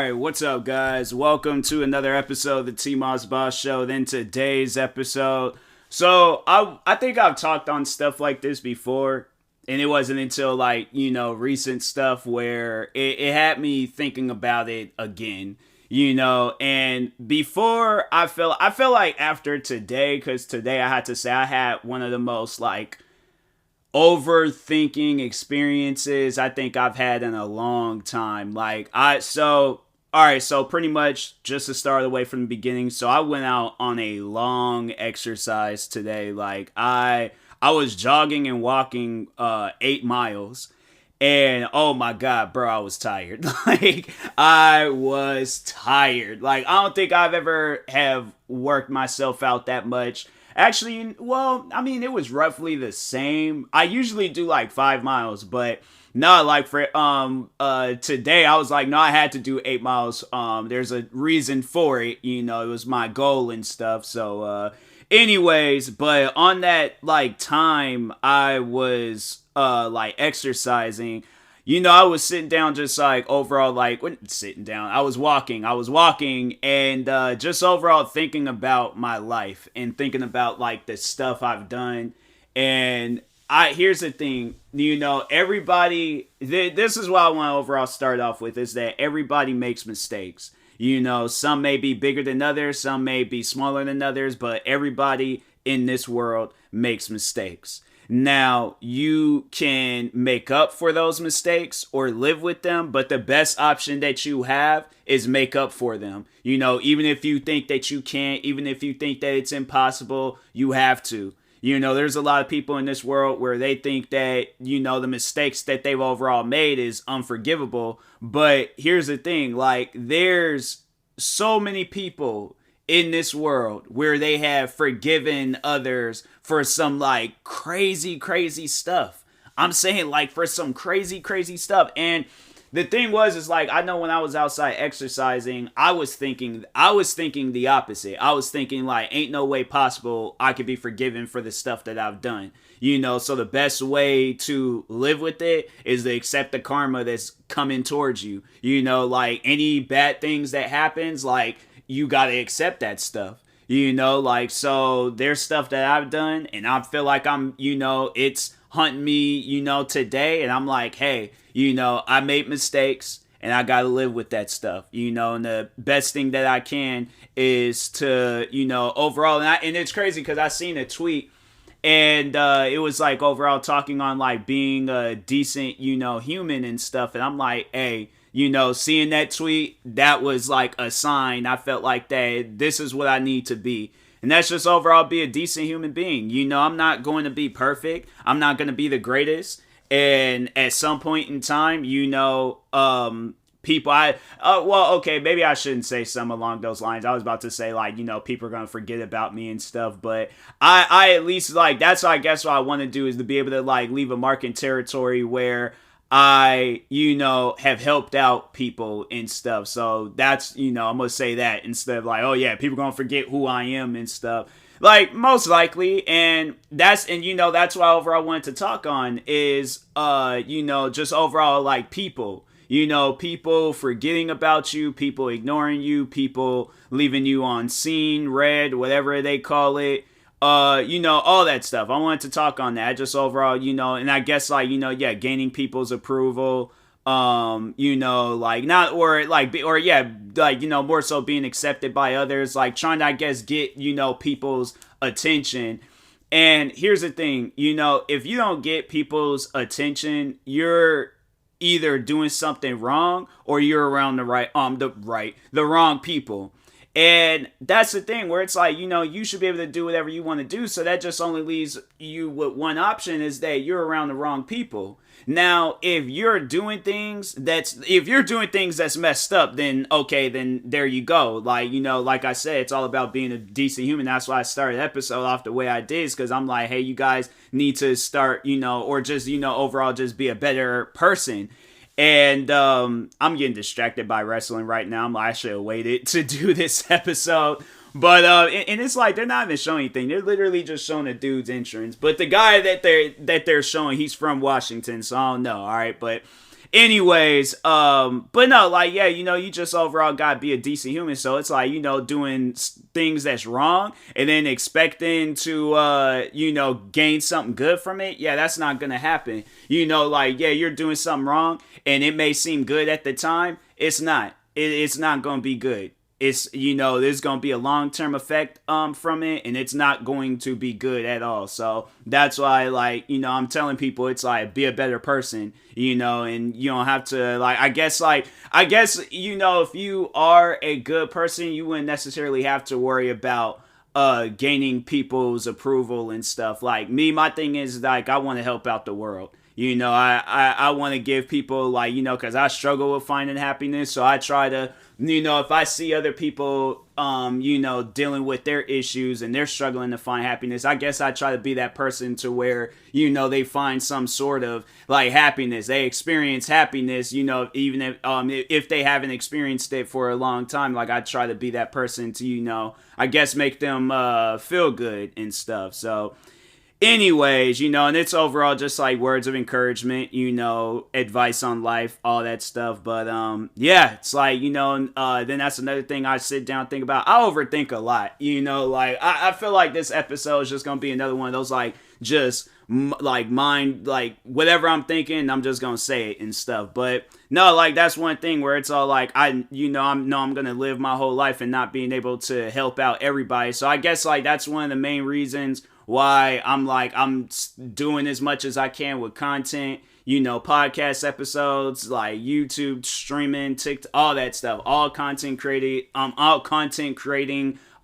Alright, what's up guys? Welcome to another episode of the TMossBoss show. Then today's episode. So I think I've talked on stuff like this before, and it wasn't until recent stuff where it had me thinking about it again. And before I feel like after today, because today I had to say I had one of the most overthinking experiences I think I've had in a long time. So pretty much just to start away from the beginning. So I went out on a long exercise today. I was jogging and walking 8 miles. And oh my God, bro, I was tired. I was tired. I don't think I've ever have worked myself out that much. Actually, well, I mean, it was roughly the same. I usually do 5 miles, but no, today I was no, I had to do 8 miles. There's a reason for it, it was my goal and stuff. So, anyways, but on that time I was exercising, I was sitting down just overall sitting down. I was walking and just overall thinking about my life and thinking about the stuff I've done. And here's the thing, everybody, this is what I want to overall start off with, is that everybody makes mistakes. Some may be bigger than others, some may be smaller than others, but everybody in this world makes mistakes. Now, you can make up for those mistakes or live with them, but the best option that you have is make up for them. Even if you think that you can't, even if you think that it's impossible, you have to. There's a lot of people in this world where they think that, the mistakes that they've overall made is unforgivable. But here's the thing, there's so many people in this world where they have forgiven others for some crazy stuff. I'm saying for some crazy stuff. And the thing is I know when I was outside exercising, I was thinking the opposite. I was thinking ain't no way possible I could be forgiven for the stuff that I've done. So the best way to live with it is to accept the karma that's coming towards you. Any bad things that happens, you gotta accept that stuff. So there's stuff that I've done and I feel like I'm, it's hunting me, today, and I'm hey, I made mistakes and I gotta live with that stuff, and the best thing that I can is to, overall, and it's crazy because I seen a tweet and it was overall talking on being a decent, human and stuff, and I'm hey, seeing that tweet, that was a sign. I felt that this is what I need to be. And that's just overall be a decent human being. I'm not going to be perfect. I'm not going to be the greatest. And at some point in time, people, maybe I shouldn't say some along those lines. I was about to say people are going to forget about me and stuff. But I at least that's I guess what I want to do is to be able to leave a mark in territory where I, have helped out people and stuff. So that's, I'm going to say that instead of oh yeah, people going to forget who I am and stuff. Most likely. And that's what I overall wanted to talk on is, just overall people. People forgetting about you, people ignoring you, people leaving you on seen, read, whatever they call it. All that stuff. I wanted to talk on that just overall, and I guess gaining people's approval, more so being accepted by others, trying to, I guess, get, people's attention. And here's the thing, if you don't get people's attention, you're either doing something wrong or you're around the wrong people. And that's the thing where it's you should be able to do whatever you want to do. So that just only leaves you with one option, is that you're around the wrong people. Now, if you're doing things that's messed up, then okay, then there you go. Like I said, it's all about being a decent human. That's why I started the episode off the way I did, because I'm hey, you guys need to start, or just, overall just be a better person. And I'm getting distracted by wrestling right now. I should have waited to do this episode. But and it's they're not even showing anything. They're literally just showing a dude's entrance. But the guy that they're showing, he's from Washington, so I don't know. All right, but anyways, but no, like, yeah, you just overall gotta be a decent human. So it's like, doing things that's wrong and then expecting to, gain something good from it. Yeah, that's not gonna happen. Like, yeah, you're doing something wrong and it may seem good at the time. It's not. It's not gonna be good. It's, there's gonna be a long-term effect from it, and it's not going to be good at all. So that's why, like, I'm telling people, it's like, be a better person, and you don't have to, like, I guess if you are a good person, you wouldn't necessarily have to worry about gaining people's approval and stuff. Like me, my thing is, like, I want to help out the world. I want to give people, like, because I struggle with finding happiness. So I try to, if I see other people, dealing with their issues and they're struggling to find happiness, I guess I try to be that person to where, they find some sort of, like, happiness. They experience happiness, even if they haven't experienced it for a long time. Like, I try to be that person to, I guess make them feel good and stuff. So, anyways, and it's overall just like words of encouragement, advice on life, all that stuff. But yeah, it's like, then that's another thing I sit down and think about. I overthink a lot, like I feel like this episode is just gonna be another one of those, like, just like mind, like, whatever I'm thinking, I'm just gonna say it and stuff. But no, like, that's one thing where it's all like, I'm gonna live my whole life and not being able to help out everybody. So I guess, like, that's one of the main reasons why I'm doing as much as I can with content, podcast episodes, like YouTube streaming, TikTok, all that stuff, all content creating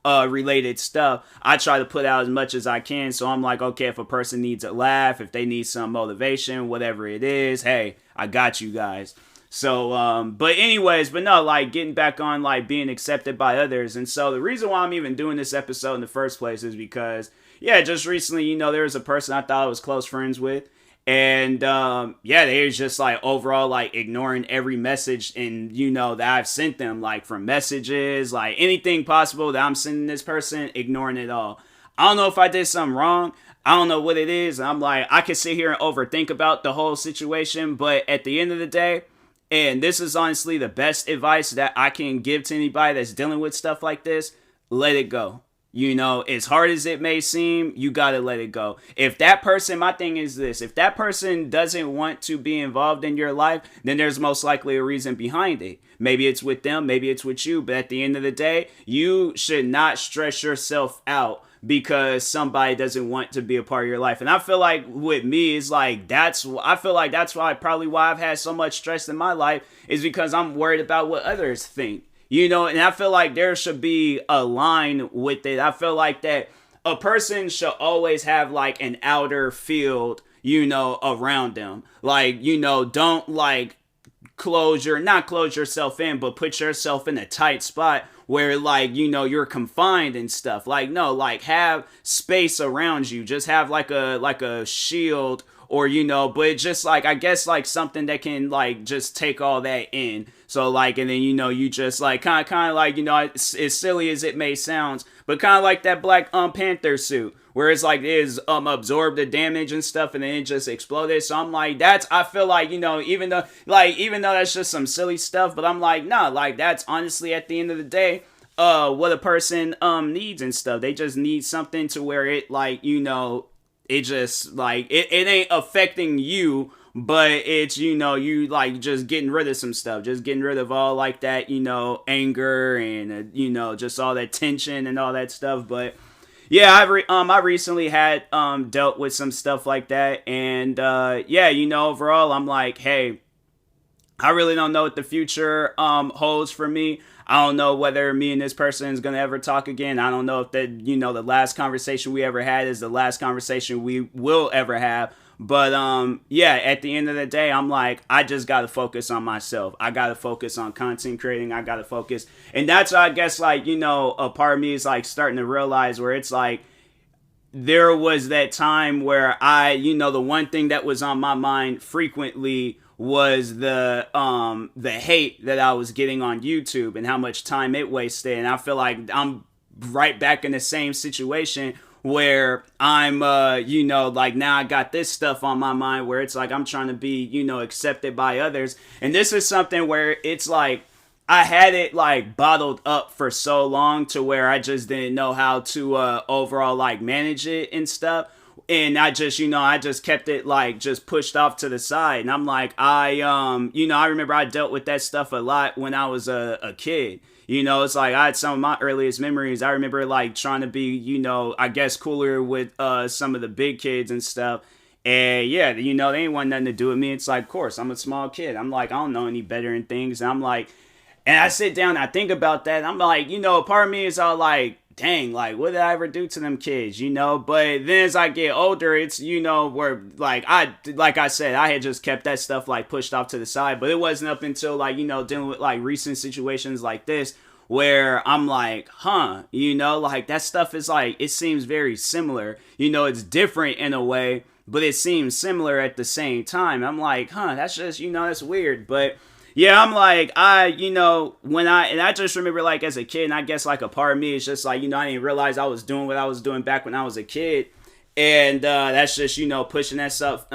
related stuff. I try to put out as much as I can. So I'm like, okay, if a person needs a laugh, if they need some motivation, whatever it is, hey, I got you guys. So, but no, like, getting back on, like, being accepted by others. And so the reason why I'm even doing this episode in the first place is because, yeah, just recently, there was a person I thought I was close friends with. And, yeah, they was just, like, overall, like, ignoring every message and, that I've sent them, like, from messages, like, anything possible that I'm sending this person, ignoring it all. I don't know if I did something wrong. I don't know what it is. I'm like, I can sit here and overthink about the whole situation, but at the end of the day, and this is honestly the best advice that I can give to anybody that's dealing with stuff like this, let it go. As hard as it may seem, you gotta let it go. If that person, my thing is this, if that person doesn't want to be involved in your life, then there's most likely a reason behind it. Maybe it's with them, maybe it's with you, but at the end of the day, you should not stress yourself out because somebody doesn't want to be a part of your life. And I feel like with me, it's like, I feel like that's why I've had so much stress in my life, is because I'm worried about what others think. And I feel like there should be a line with it. I feel like that a person should always have, like, an outer field, around them. Like, don't, like, not close yourself in, but put yourself in a tight spot where, like, you're confined and stuff. Like, no, like, have space around you. Just have like a shield, or, but it's just, like, I guess, like, something that can, like, just take all that in. So, like, and then, you just, like, kind of like, as silly as it may sound, but kind of like that Black Panther suit, where it's like, it absorbed the damage and stuff, and then it just exploded. So I'm like, I feel like, even though that's just some silly stuff, but I'm like, nah, like, that's honestly, at the end of the day, what a person needs and stuff. They just need something to where it, like, it just, like, it ain't affecting you, but it's, you, like, just getting rid of some stuff, just getting rid of all, like, that, anger and, just all that tension and all that stuff. But yeah, I recently had dealt with some stuff like that, and yeah, overall, I'm like, hey, I really don't know what the future holds for me. I don't know whether me and this person is going to ever talk again. I don't know if the last conversation we ever had is the last conversation we will ever have. But yeah, at the end of the day, I'm like, I just got to focus on myself. I got to focus on content creating. I got to focus. And that's, I guess, like, a part of me is, like, starting to realize where it's like, there was that time where the one thing that was on my mind frequently was the hate that I was getting on YouTube and how much time it wasted. And I feel like I'm right back in the same situation where I'm, like now I got this stuff on my mind where it's like I'm trying to be, accepted by others. And this is something where it's like, I had it like bottled up for so long to where I just didn't know how to overall like manage it and stuff. And I just, I just kept it like just pushed off to the side. And I'm like, I remember I dealt with that stuff a lot when I was a kid. It's like I had some of my earliest memories. I remember like trying to be, I guess cooler with some of the big kids and stuff. And yeah, they ain't want nothing to do with me. It's like, of course, I'm a small kid. I'm like, I don't know any better in things. And I'm like, and I sit down and I think about that. And I'm like, part of me is all like, dang, like, what did I ever do to them kids, But then as I get older, it's, where, like I said, I had just kept that stuff, like, pushed off to the side. But it wasn't up until, like, dealing with, like, recent situations like this where I'm like, like, that stuff is, like, it seems very similar. It's different in a way, but it seems similar at the same time. I'm like, that's just, that's weird. But yeah, I'm like, I just remember like as a kid, and I guess like a part of me is just like, I didn't realize I was doing what I was doing back when I was a kid. And that's just, pushing that stuff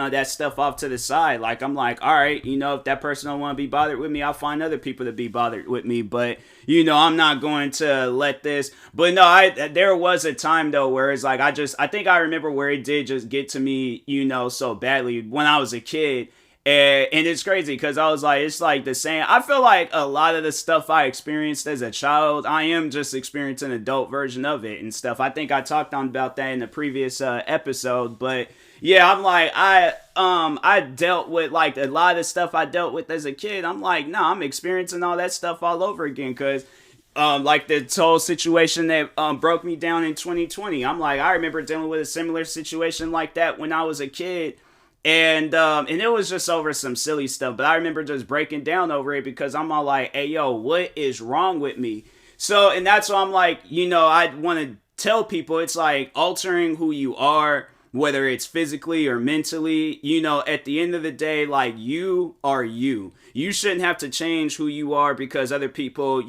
off to the side. Like, I'm like, all right, if that person don't want to be bothered with me, I'll find other people to be bothered with me. But, I'm not going to let this. But no, there was a time though where it's like, I think I remember where it did just get to me, so badly when I was a kid. And it's crazy because I was like, it's like the same. I feel like a lot of the stuff I experienced as a child, I am just experiencing an adult version of it and stuff. I think I talked on about that in the previous episode. But yeah, I'm like, I dealt with like a lot of the stuff I dealt with as a kid. I'm like, no, I'm experiencing all that stuff all over again because like the whole situation that broke me down in 2020. I'm like, I remember dealing with a similar situation like that when I was a kid. And it was just over some silly stuff. But I remember just breaking down over it because I'm all like, hey, yo, what is wrong with me? So, and that's why I'm like, I want to tell people it's like altering who you are, whether it's physically or mentally, at the end of the day, like you are you. You shouldn't have to change who you are because other people,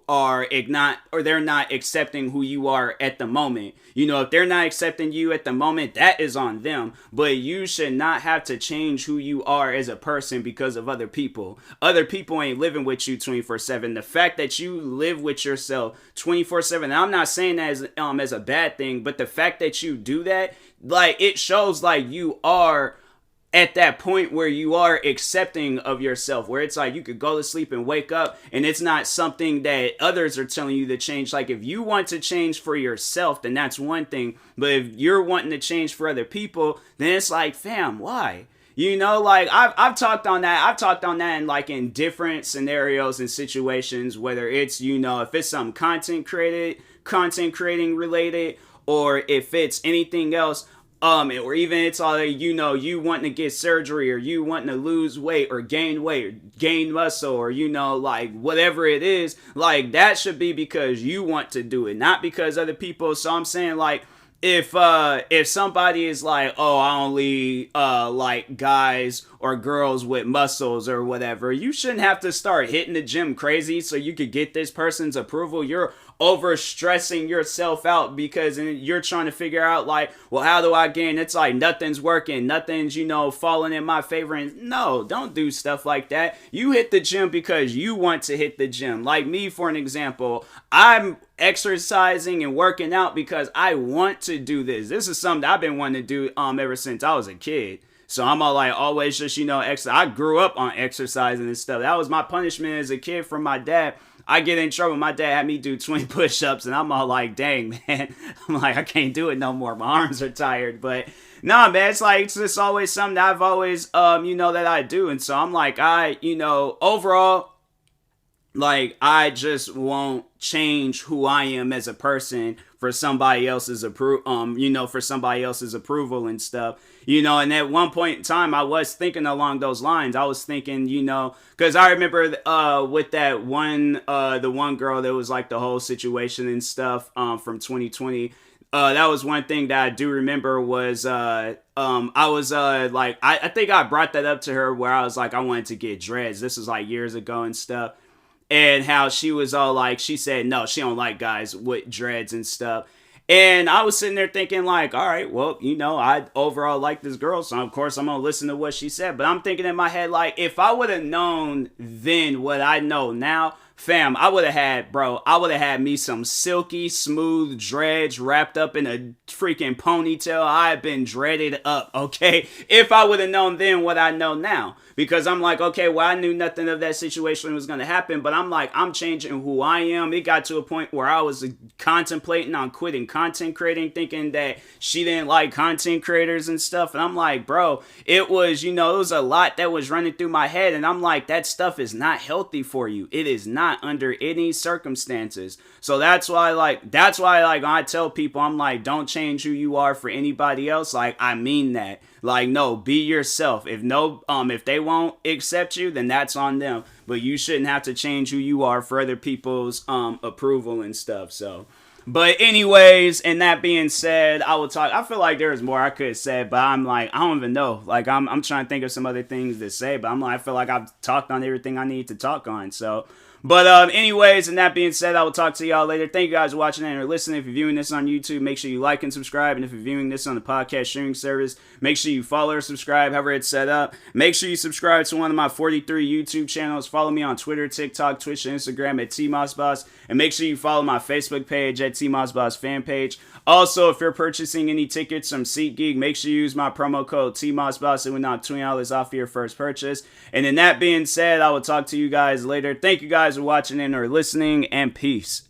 are they're not accepting who you are at the moment. If they're not accepting you at the moment, that is on them. But you should not have to change who you are as a person because of other people. Other people ain't living with you 24/7. The fact that you live with yourself 24/7, and I'm not saying that as a bad thing, but the fact that you do that, like, it shows like you are at that point where you are accepting of yourself, where it's like you could go to sleep and wake up and it's not something that others are telling you to change. Like, if you want to change for yourself, then that's one thing. But if you're wanting to change for other people, then it's like, fam, why? Like I've talked on that. I've talked on that in like in different scenarios and situations, whether it's, if it's some content creating related, or if it's anything else. Or even it's all like, you wanting to get surgery, or you wanting to lose weight or gain muscle, or, like whatever it is, like that should be because you want to do it, not because other people. So I'm saying like, if somebody is like, oh, I only like guys or girls with muscles or whatever, you shouldn't have to start hitting the gym crazy so you could get this person's approval. You're over stressing yourself out because you're trying to figure out like, well, how do I gain? It's like nothing's working, nothing's falling in my favor. And no, don't do stuff like that. You hit the gym because you want to hit the gym. Like me, for an example, I'm exercising and working out because I want to do this. This is something I've been wanting to do ever since I was a kid. So I'm all like always just, exercise. I grew up on exercising and stuff. That was my punishment as a kid from my dad. I get in trouble. My dad had me do 20 push-ups, and I'm all like, dang, man. I'm like, I can't do it no more. My arms are tired. But nah, man, it's like, it's just always something that I've always, that I do. And so I'm like, overall, like, I just won't change who I am as a person for somebody else's approval and stuff. And at one point in time, I was thinking along those lines. I was thinking, because I remember with that one, the one girl that was like the whole situation and stuff from 2020. That was one thing that I do remember was I was like, I think I brought that up to her where I was like, I wanted to get dreads. This was like years ago and stuff. And how she was all like, she said, no, she don't like guys with dreads and stuff. And I was sitting there thinking, like, all right, well, you know, I overall like this girl, so of course I'm gonna listen to what she said. But I'm thinking in my head, like, if I would have known then what I know now, fam, I would have had me some silky smooth dreads wrapped up in a freaking ponytail. I had been dreaded up, okay? If I would have known then what I know now. Because I'm like, okay, well, I knew nothing of that situation was going to happen, but I'm like, I'm changing who I am. It got to a point where I was contemplating on quitting content creating, thinking that she didn't like content creators and stuff. And I'm like, bro, it was, you know, it was a lot that was running through my head. And I'm like, that stuff is not healthy for you. It is not under any circumstances. So that's why I tell people, I'm like, don't change who you are for anybody else. Like, I mean that. Like, no, be yourself. If they won't accept you, then that's on them. But you shouldn't have to change who you are for other people's approval and stuff. So, but anyways, and that being said, I feel like there's more I could have said, but I'm like, I don't even know. Like, I'm trying to think of some other things to say, but I feel like I've talked on everything I need to talk on. So, but anyways, and that being said, I will talk to y'all later. Thank you guys for watching and or listening. If you're viewing this on YouTube, make sure you like and subscribe. And if you're viewing this on the podcast streaming service, make sure you follow or subscribe, however it's set up. Make sure you subscribe to one of my 43 YouTube channels. Follow me on Twitter, TikTok, Twitch, and Instagram at TMossBoss. And make sure you follow my Facebook page at TMossBoss fan page. Also, if you're purchasing any tickets from SeatGeek, make sure you use my promo code TMossBoss. It will knock $20 off your first purchase. And then that being said, I will talk to you guys later. Thank you guys for watching and or listening, and peace.